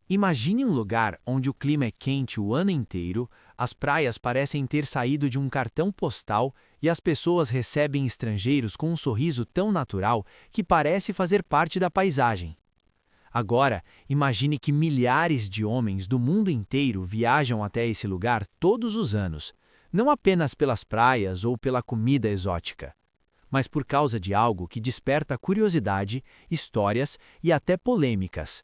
Imagine um lugar onde o clima é quente o ano inteiro, as praias parecem ter saído de um cartão postal e as pessoas recebem estrangeiros com um sorriso tão natural que parece fazer parte da paisagem. Agora, imagine que milhares de homens do mundo inteiro viajam até esse lugar todos os anos, não apenas pelas praias ou pela comida exótica, mas por causa de algo que desperta curiosidade, histórias e até polêmicas.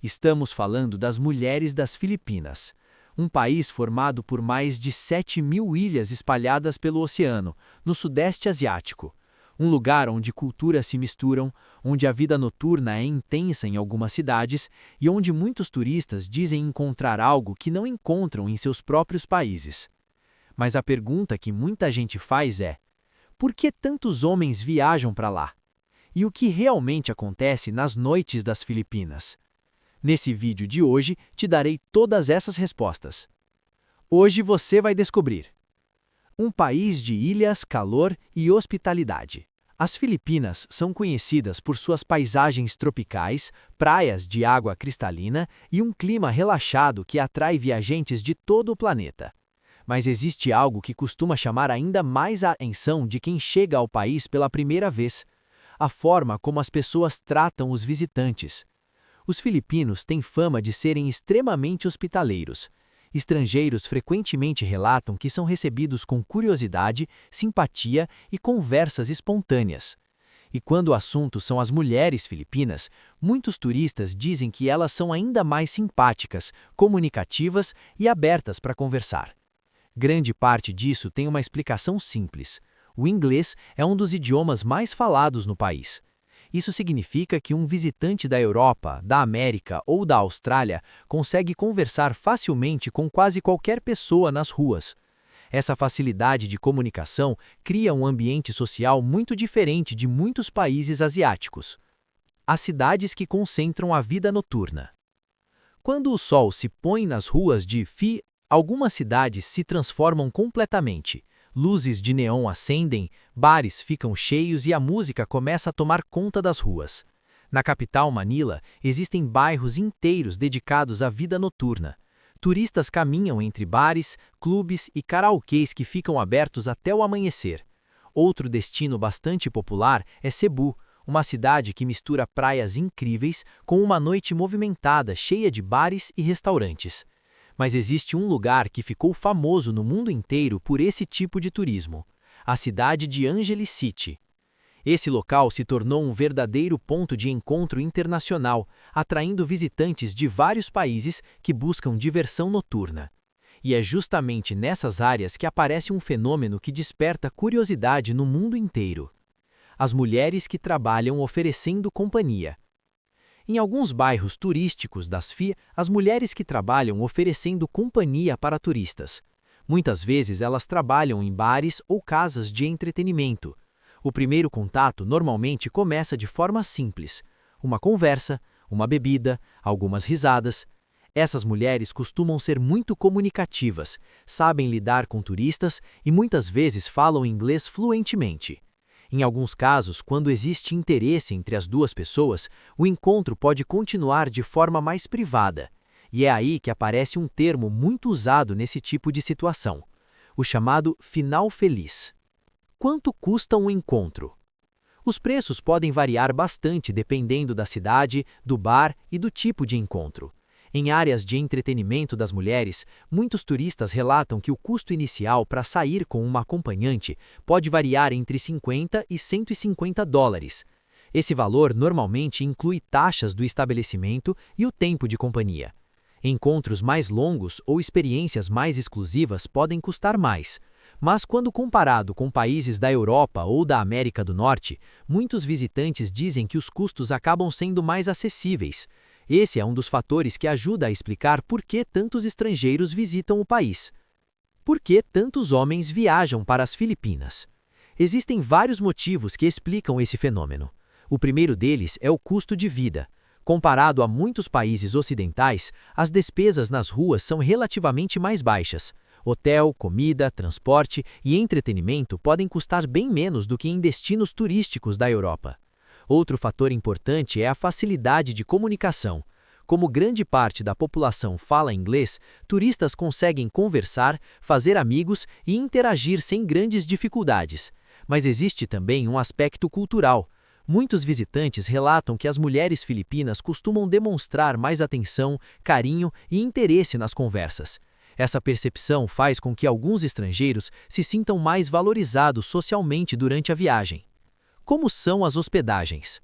Estamos falando das mulheres das Filipinas, um país formado por mais de 7.000 ilhas espalhadas pelo oceano, no Sudeste Asiático. Um lugar onde culturas se misturam, onde a vida noturna é intensa em algumas cidades e onde muitos turistas dizem encontrar algo que não encontram em seus próprios países. Mas a pergunta que muita gente faz é: por que tantos homens viajam para lá? E o que realmente acontece nas noites das Filipinas? Nesse vídeo de hoje, te darei todas essas respostas. Hoje você vai descobrir um país de ilhas, calor e hospitalidade. As Filipinas são conhecidas por suas paisagens tropicais, praias de água cristalina e um clima relaxado que atrai viajantes de todo o planeta. Mas existe algo que costuma chamar ainda mais a atenção de quem chega ao país pela primeira vez: a forma como as pessoas tratam os visitantes. Os filipinos têm fama de serem extremamente hospitaleiros. Estrangeiros frequentemente relatam que são recebidos com curiosidade, simpatia e conversas espontâneas. E quando o assunto são as mulheres filipinas, muitos turistas dizem que elas são ainda mais simpáticas, comunicativas e abertas para conversar. Grande parte disso tem uma explicação simples: o inglês é um dos idiomas mais falados no país. Isso significa que um visitante da Europa, da América ou da Austrália consegue conversar facilmente com quase qualquer pessoa nas ruas. Essa facilidade de comunicação cria um ambiente social muito diferente de muitos países asiáticos. As cidades que concentram a vida noturna. Quando o sol se põe nas ruas de Phi, algumas cidades se transformam completamente. Luzes de neon acendem, bares ficam cheios e a música começa a tomar conta das ruas. Na capital, Manila, existem bairros inteiros dedicados à vida noturna. Turistas caminham entre bares, clubes e karaokês que ficam abertos até o amanhecer. Outro destino bastante popular é Cebu, uma cidade que mistura praias incríveis com uma noite movimentada cheia de bares e restaurantes. Mas existe um lugar que ficou famoso no mundo inteiro por esse tipo de turismo: a cidade de Angeles City. Esse local se tornou um verdadeiro ponto de encontro internacional, atraindo visitantes de vários países que buscam diversão noturna. E é justamente nessas áreas que aparece um fenômeno que desperta curiosidade no mundo inteiro: as mulheres que trabalham oferecendo companhia. Em alguns bairros turísticos das Phi, as mulheres que trabalham oferecendo companhia para turistas. Muitas vezes elas trabalham em bares ou casas de entretenimento. O primeiro contato normalmente começa de forma simples: uma conversa, uma bebida, algumas risadas. Essas mulheres costumam ser muito comunicativas, sabem lidar com turistas e muitas vezes falam inglês fluentemente. Em alguns casos, quando existe interesse entre as duas pessoas, o encontro pode continuar de forma mais privada. E é aí que aparece um termo muito usado nesse tipo de situação: o chamado final feliz. Quanto custa um encontro? Os preços podem variar bastante dependendo da cidade, do bar e do tipo de encontro. Em áreas de entretenimento das mulheres, muitos turistas relatam que o custo inicial para sair com uma acompanhante pode variar entre $50 e $150. Esse valor normalmente inclui taxas do estabelecimento e o tempo de companhia. Encontros mais longos ou experiências mais exclusivas podem custar mais. Mas quando comparado com países da Europa ou da América do Norte, muitos visitantes dizem que os custos acabam sendo mais acessíveis. Esse é um dos fatores que ajuda a explicar por que tantos estrangeiros visitam o país. Por que tantos homens viajam para as Filipinas? Existem vários motivos que explicam esse fenômeno. O primeiro deles é o custo de vida. Comparado a muitos países ocidentais, as despesas nas ruas são relativamente mais baixas. Hotel, comida, transporte e entretenimento podem custar bem menos do que em destinos turísticos da Europa. Outro fator importante é a facilidade de comunicação. Como grande parte da população fala inglês, turistas conseguem conversar, fazer amigos e interagir sem grandes dificuldades. Mas existe também um aspecto cultural. Muitos visitantes relatam que as mulheres filipinas costumam demonstrar mais atenção, carinho e interesse nas conversas. Essa percepção faz com que alguns estrangeiros se sintam mais valorizados socialmente durante a viagem. Como são as hospedagens?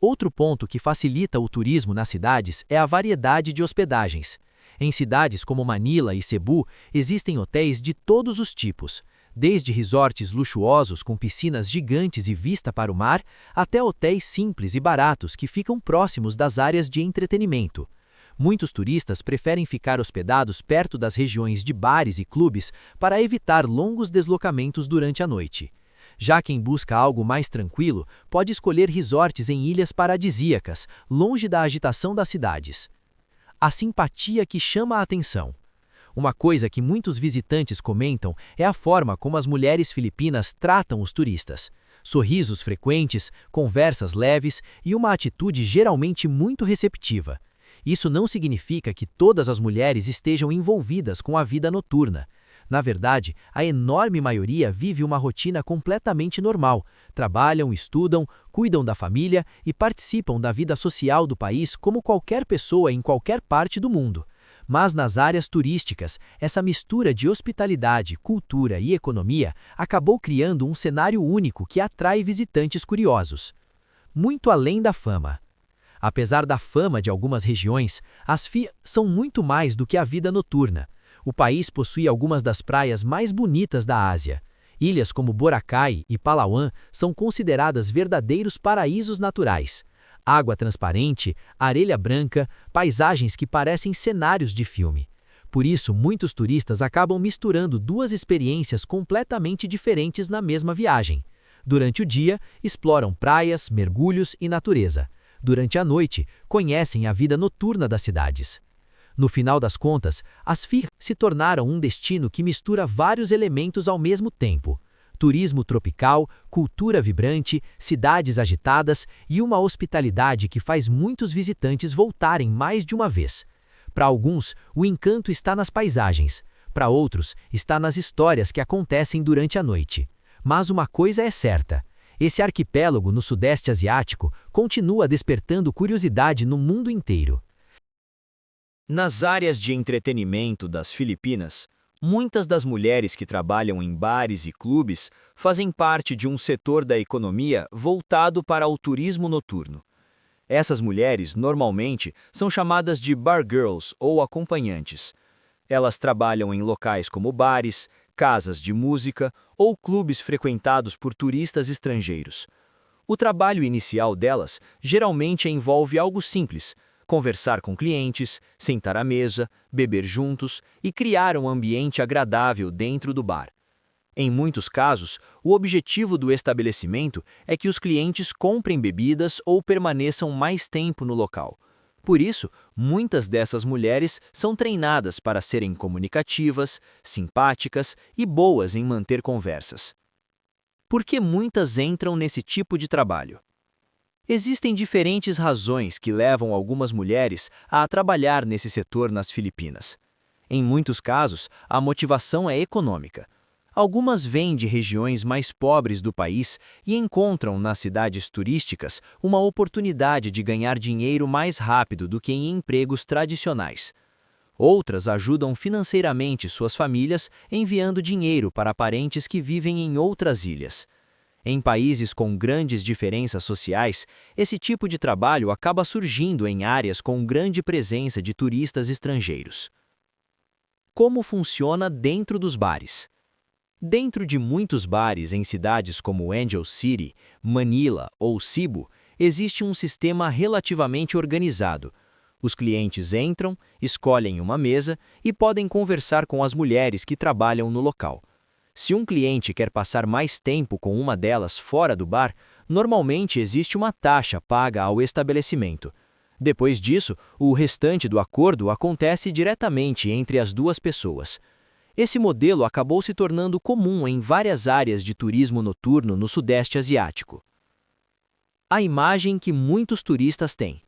Outro ponto que facilita o turismo nas cidades é a variedade de hospedagens. Em cidades como Manila e Cebu, existem hotéis de todos os tipos, desde resorts luxuosos com piscinas gigantes e vista para o mar, até hotéis simples e baratos que ficam próximos das áreas de entretenimento. Muitos turistas preferem ficar hospedados perto das regiões de bares e clubes para evitar longos deslocamentos durante a noite. Já quem busca algo mais tranquilo, pode escolher resorts em ilhas paradisíacas, longe da agitação das cidades. A simpatia que chama a atenção. Uma coisa que muitos visitantes comentam é a forma como as mulheres filipinas tratam os turistas. Sorrisos frequentes, conversas leves e uma atitude geralmente muito receptiva. Isso não significa que todas as mulheres estejam envolvidas com a vida noturna. Na verdade, a enorme maioria vive uma rotina completamente normal. Trabalham, estudam, cuidam da família e participam da vida social do país como qualquer pessoa em qualquer parte do mundo. Mas nas áreas turísticas, essa mistura de hospitalidade, cultura e economia acabou criando um cenário único que atrai visitantes curiosos. Muito além da fama. Apesar da fama de algumas regiões, as FI são muito mais do que a vida noturna. O país possui algumas das praias mais bonitas da Ásia. Ilhas como Boracay e Palawan são consideradas verdadeiros paraísos naturais. Água transparente, areia branca, paisagens que parecem cenários de filme. Por isso, muitos turistas acabam misturando duas experiências completamente diferentes na mesma viagem. Durante o dia, exploram praias, mergulhos e natureza. Durante a noite, conhecem a vida noturna das cidades. No final das contas, as FI se tornaram um destino que mistura vários elementos ao mesmo tempo. Turismo tropical, cultura vibrante, cidades agitadas e uma hospitalidade que faz muitos visitantes voltarem mais de uma vez. Para alguns, o encanto está nas paisagens. Para outros, está nas histórias que acontecem durante a noite. Mas uma coisa é certa. Esse arquipélago no Sudeste Asiático continua despertando curiosidade no mundo inteiro. Nas áreas de entretenimento das Filipinas, muitas das mulheres que trabalham em bares e clubes fazem parte de um setor da economia voltado para o turismo noturno. Essas mulheres, normalmente, são chamadas de bar girls ou acompanhantes. Elas trabalham em locais como bares, casas de música ou clubes frequentados por turistas estrangeiros. O trabalho inicial delas geralmente envolve algo simples: conversar com clientes, sentar à mesa, beber juntos e criar um ambiente agradável dentro do bar. Em muitos casos, o objetivo do estabelecimento é que os clientes comprem bebidas ou permaneçam mais tempo no local. Por isso, muitas dessas mulheres são treinadas para serem comunicativas, simpáticas e boas em manter conversas. Por que muitas entram nesse tipo de trabalho? Existem diferentes razões que levam algumas mulheres a trabalhar nesse setor nas Filipinas. Em muitos casos, a motivação é econômica. Algumas vêm de regiões mais pobres do país e encontram nas cidades turísticas uma oportunidade de ganhar dinheiro mais rápido do que em empregos tradicionais. Outras ajudam financeiramente suas famílias enviando dinheiro para parentes que vivem em outras ilhas. Em países com grandes diferenças sociais, esse tipo de trabalho acaba surgindo em áreas com grande presença de turistas estrangeiros. Como funciona dentro dos bares? Dentro de muitos bares em cidades como Angel City, Manila ou Cebu, existe um sistema relativamente organizado. Os clientes entram, escolhem uma mesa e podem conversar com as mulheres que trabalham no local. Se um cliente quer passar mais tempo com uma delas fora do bar, normalmente existe uma taxa paga ao estabelecimento. Depois disso, o restante do acordo acontece diretamente entre as duas pessoas. Esse modelo acabou se tornando comum em várias áreas de turismo noturno no Sudeste Asiático. A imagem que muitos turistas têm.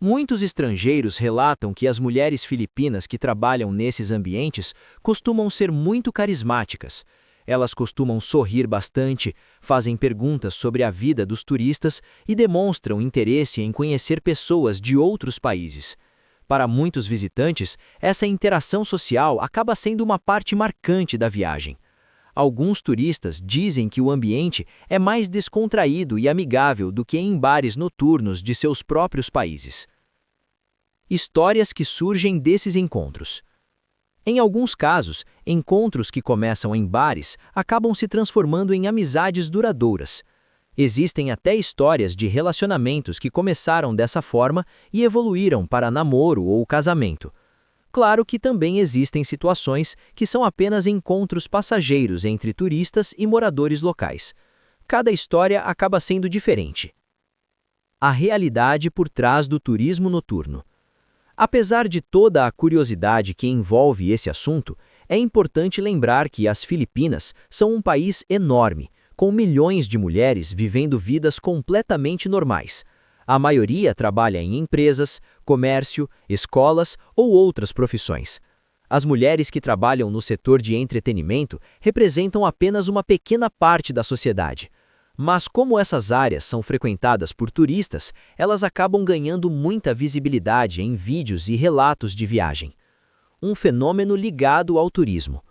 Muitos estrangeiros relatam que as mulheres filipinas que trabalham nesses ambientes costumam ser muito carismáticas. Elas costumam sorrir bastante, fazem perguntas sobre a vida dos turistas e demonstram interesse em conhecer pessoas de outros países. Para muitos visitantes, essa interação social acaba sendo uma parte marcante da viagem. Alguns turistas dizem que o ambiente é mais descontraído e amigável do que em bares noturnos de seus próprios países. Histórias que surgem desses encontros. Em alguns casos, encontros que começam em bares acabam se transformando em amizades duradouras. Existem até histórias de relacionamentos que começaram dessa forma e evoluíram para namoro ou casamento. Claro que também existem situações que são apenas encontros passageiros entre turistas e moradores locais. Cada história acaba sendo diferente. A realidade por trás do turismo noturno. Apesar de toda a curiosidade que envolve esse assunto, é importante lembrar que as Filipinas são um país enorme, com milhões de mulheres vivendo vidas completamente normais. A maioria trabalha em empresas, comércio, escolas ou outras profissões. As mulheres que trabalham no setor de entretenimento representam apenas uma pequena parte da sociedade. Mas como essas áreas são frequentadas por turistas, elas acabam ganhando muita visibilidade em vídeos e relatos de viagem. Um fenômeno ligado ao turismo.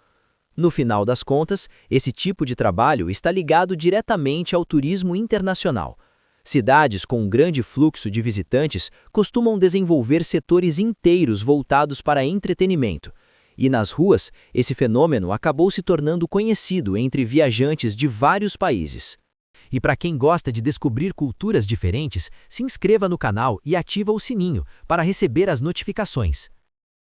No final das contas, esse tipo de trabalho está ligado diretamente ao turismo internacional. Cidades com um grande fluxo de visitantes costumam desenvolver setores inteiros voltados para entretenimento. E nas ruas, esse fenômeno acabou se tornando conhecido entre viajantes de vários países. E para quem gosta de descobrir culturas diferentes, se inscreva no canal e ativa o sininho para receber as notificações.